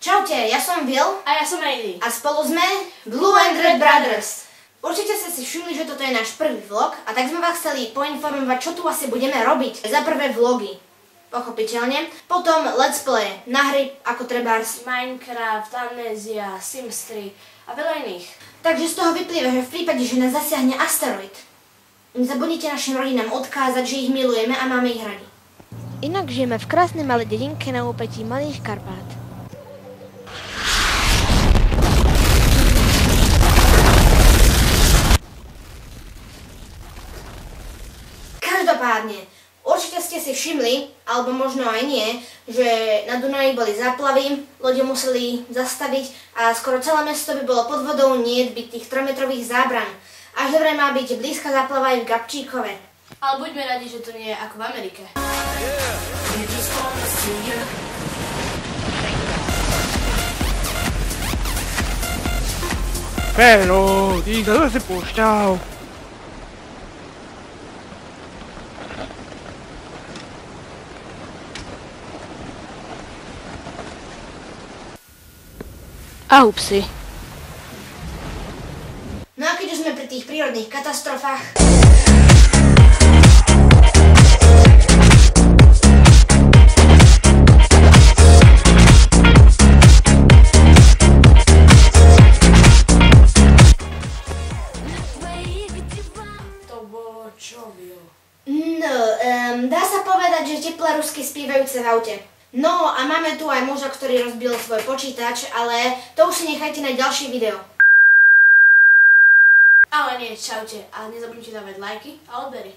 Čaute, ja som Will. A ja som Heidi. A spolu sme Blue and Red Brothers. Určite ste si všimli, že toto je náš prvý vlog a tak sme vás chceli poinformovať, čo tu asi budeme robiť. Za prvé vlogy, pochopiteľne. Potom let's play na hry ako trebárs Minecraft, Amnesia, Sims 3 a veľa iných. Takže z toho vyplýva, že v prípade, že nás zasiahne asteroid, nezabudnite našim rodinám odkázať, že ich milujeme a máme ich radi. Inak žijeme v krásnej malej dedinke na úpetí Malých Karpát. Každopádne, určite ste si všimli, alebo možno aj nie, že na Dunaji boli záplavy, lode museli zastaviť a skoro celé mesto by bolo pod vodou, nie by tých 3-metrových zábran. Až dobre má byť blízka záplava aj v Gabčíkove. Ale buďme radi, že to nie je ako v Amerike. Pero, diga, ¿dónde se pušťal? A upsi. No a keď už sme pri tých prírodných katastrofách, dá sa povedať, že teplé rusky spievajúce v aute. No a máme tu aj muža, ktorý rozbil svoj počítač, ale to už si nechajte na ďalšie video. Ale nie, čaute. A nezabudnite dávať lajky a odbery.